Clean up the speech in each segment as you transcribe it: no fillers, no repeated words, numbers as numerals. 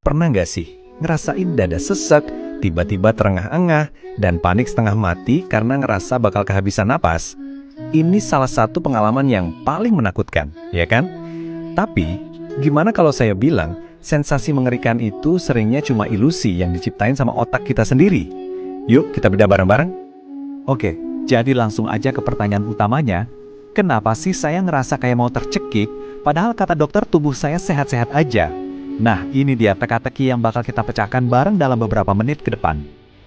Pernah nggak sih ngerasain dada sesek, tiba-tiba terengah-engah, dan panik setengah mati karena ngerasa bakal kehabisan napas? Ini salah satu pengalaman yang paling menakutkan, ya kan? Tapi, gimana kalau saya bilang, sensasi mengerikan itu seringnya cuma ilusi yang diciptain sama otak kita sendiri? Yuk, kita bedah bareng-bareng. Oke, jadi langsung aja ke pertanyaan utamanya. Kenapa sih saya ngerasa kayak mau tercekik, padahal kata dokter tubuh saya sehat-sehat aja? Nah, ini dia teka-teki yang bakal kita pecahkan bareng dalam beberapa menit ke depan.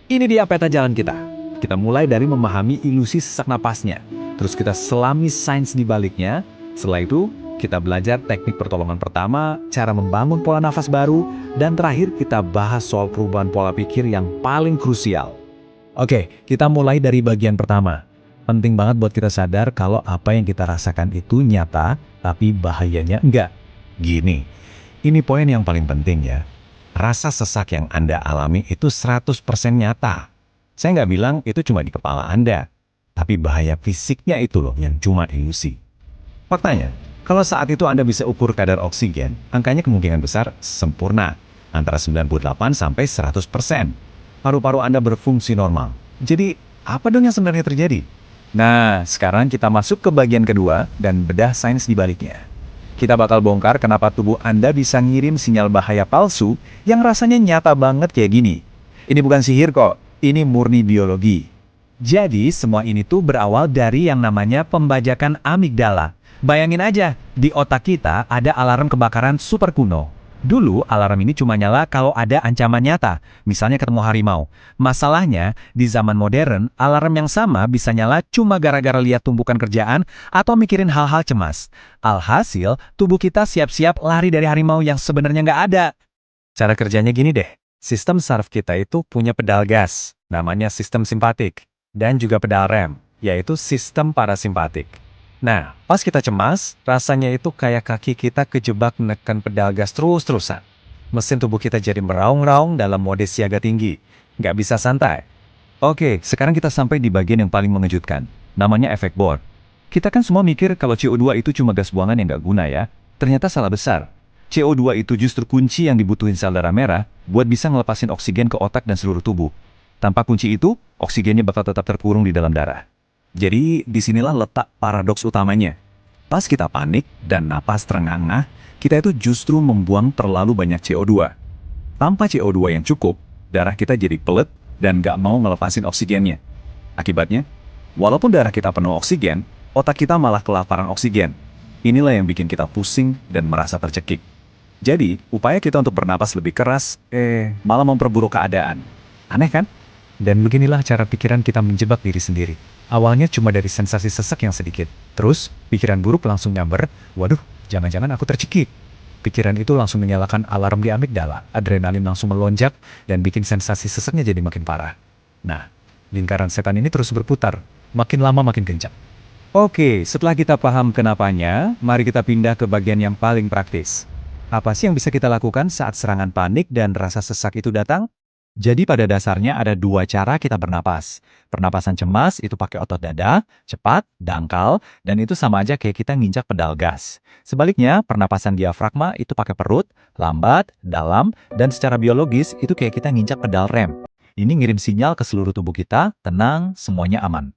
Ini dia peta jalan kita. Kita mulai dari memahami ilusi sesak napasnya. Terus kita selami sains di baliknya. Setelah itu, kita belajar teknik pertolongan pertama, cara membangun pola nafas baru, dan terakhir kita bahas soal perubahan pola pikir yang paling krusial. Oke, kita mulai dari bagian pertama. Penting banget buat kita sadar kalau apa yang kita rasakan itu nyata, tapi bahayanya enggak. Gini, ini poin yang paling penting ya. Rasa sesak yang Anda alami itu 100% nyata. Saya nggak bilang itu cuma di kepala Anda, tapi bahaya fisiknya itu loh yang cuma ilusi. Faktanya, kalau saat itu Anda bisa ukur kadar oksigen, angkanya kemungkinan besar sempurna, antara 98 sampai 100%. Paru-paru Anda berfungsi normal. Jadi, apa dong yang sebenarnya terjadi? Nah, sekarang kita masuk ke bagian kedua dan bedah sains di baliknya. Kita bakal bongkar kenapa tubuh Anda bisa ngirim sinyal bahaya palsu yang rasanya nyata banget kayak gini. Ini bukan sihir kok, ini murni biologi. Jadi, semua ini tuh berawal dari yang namanya pembajakan amigdala. Bayangin aja, di otak kita ada alarm kebakaran super kuno. Dulu, alarm ini cuma nyala kalau ada ancaman nyata, misalnya ketemu harimau. Masalahnya, di zaman modern, alarm yang sama bisa nyala cuma gara-gara lihat tumpukan kerjaan atau mikirin hal-hal cemas. Alhasil, tubuh kita siap-siap lari dari harimau yang sebenarnya nggak ada. Cara kerjanya gini deh, sistem saraf kita itu punya pedal gas, namanya sistem simpatik, dan juga pedal rem, yaitu sistem parasimpatik. Nah, pas kita cemas, rasanya itu kayak kaki kita kejebak menekan pedal gas terus-terusan. Mesin tubuh kita jadi meraung-raung dalam mode siaga tinggi. Nggak bisa santai. Oke, sekarang kita sampai di bagian yang paling mengejutkan. Namanya efek Bohr. Kita kan semua mikir kalau CO2 itu cuma gas buangan yang nggak guna ya. Ternyata salah besar. CO2 itu justru kunci yang dibutuhin sel darah merah buat bisa ngelepasin oksigen ke otak dan seluruh tubuh. Tanpa kunci itu, oksigennya bakal tetap terkurung di dalam darah. Jadi, disinilah letak paradoks utamanya. Pas kita panik dan napas terengah-engah, kita itu justru membuang terlalu banyak CO2. Tanpa CO2 yang cukup, darah kita jadi pelet dan nggak mau ngelepasin oksigennya. Akibatnya, walaupun darah kita penuh oksigen, otak kita malah kelaparan oksigen. Inilah yang bikin kita pusing dan merasa tercekik. Jadi, upaya kita untuk bernapas lebih keras, malah memperburuk keadaan. Aneh kan? Dan beginilah cara pikiran kita menjebak diri sendiri. Awalnya cuma dari sensasi sesak yang sedikit. Terus, pikiran buruk langsung nyamber, waduh, jangan-jangan aku tercekik. Pikiran itu langsung menyalakan alarm di amigdala, adrenalin langsung melonjak, dan bikin sensasi sesaknya jadi makin parah. Nah, lingkaran setan ini terus berputar, makin lama makin kencang. Oke, setelah kita paham kenapanya, mari kita pindah ke bagian yang paling praktis. Apa sih yang bisa kita lakukan saat serangan panik dan rasa sesak itu datang? Jadi pada dasarnya ada dua cara kita bernapas. Pernapasan cemas itu pakai otot dada, cepat, dangkal, dan itu sama aja kayak kita nginjak pedal gas. Sebaliknya, pernapasan diafragma itu pakai perut, lambat, dalam, dan secara biologis itu kayak kita nginjak pedal rem. Ini ngirim sinyal ke seluruh tubuh kita, tenang, semuanya aman.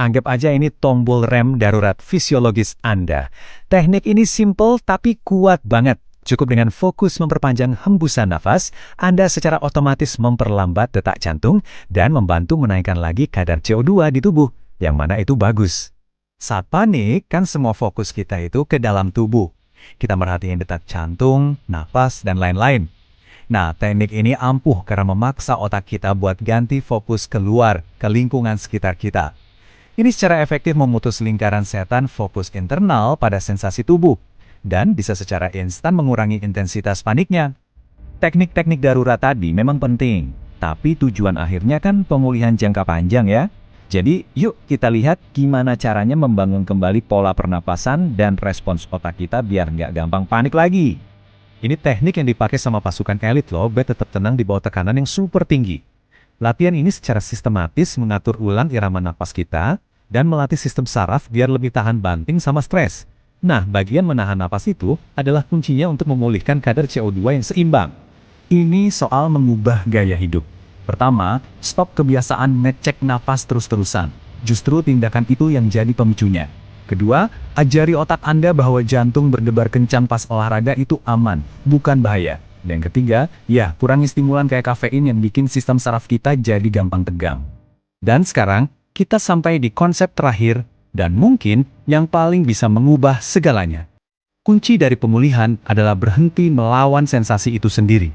Anggap aja ini tombol rem darurat fisiologis Anda. Teknik ini simple tapi kuat banget. Cukup dengan fokus memperpanjang hembusan nafas, Anda secara otomatis memperlambat detak jantung dan membantu menaikkan lagi kadar CO2 di tubuh, yang mana itu bagus. Saat panik, kan semua fokus kita itu ke dalam tubuh. Kita merhatiin detak jantung, nafas, dan lain-lain. Nah, teknik ini ampuh karena memaksa otak kita buat ganti fokus keluar, ke lingkungan sekitar kita. Ini secara efektif memutus lingkaran setan fokus internal pada sensasi tubuh. Dan bisa secara instan mengurangi intensitas paniknya. Teknik-teknik darurat tadi memang penting, tapi tujuan akhirnya kan pemulihan jangka panjang ya. Jadi yuk kita lihat gimana caranya membangun kembali pola pernapasan dan respons otak kita biar nggak gampang panik lagi. Ini teknik yang dipakai sama pasukan elit loh, biar tetap tenang di bawah tekanan yang super tinggi. Latihan ini secara sistematis mengatur ulang irama napas kita dan melatih sistem saraf biar lebih tahan banting sama stres. Nah, bagian menahan napas itu adalah kuncinya untuk memulihkan kadar CO2 yang seimbang. Ini soal mengubah gaya hidup. Pertama, stop kebiasaan ngecek napas terus-terusan. Justru tindakan itu yang jadi pemicunya. Kedua, ajari otak Anda bahwa jantung berdebar kencang pas olahraga itu aman, bukan bahaya. Dan ketiga, ya kurangi stimulan kayak kafein yang bikin sistem saraf kita jadi gampang tegang. Dan sekarang, kita sampai di konsep terakhir, dan mungkin yang paling bisa mengubah segalanya. Kunci dari pemulihan adalah berhenti melawan sensasi itu sendiri.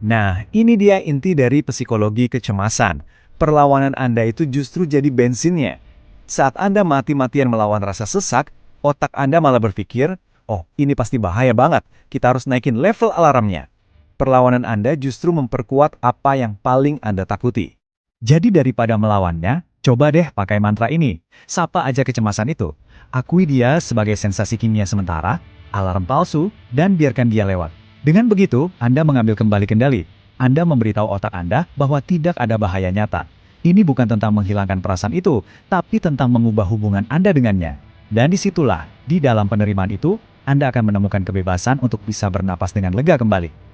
Nah, ini dia inti dari psikologi kecemasan. Perlawanan Anda itu justru jadi bensinnya. Saat Anda mati-matian melawan rasa sesak, otak Anda malah berpikir, oh ini pasti bahaya banget, kita harus naikin level alarmnya. Perlawanan Anda justru memperkuat apa yang paling Anda takuti. Jadi daripada melawannya, coba deh pakai mantra ini. Sapa aja kecemasan itu. Akui dia sebagai sensasi kimia sementara, alarm palsu, dan biarkan dia lewat. Dengan begitu, Anda mengambil kembali kendali. Anda memberitahu otak Anda bahwa tidak ada bahaya nyata. Ini bukan tentang menghilangkan perasaan itu, tapi tentang mengubah hubungan Anda dengannya. Dan disitulah, di dalam penerimaan itu, Anda akan menemukan kebebasan untuk bisa bernapas dengan lega kembali.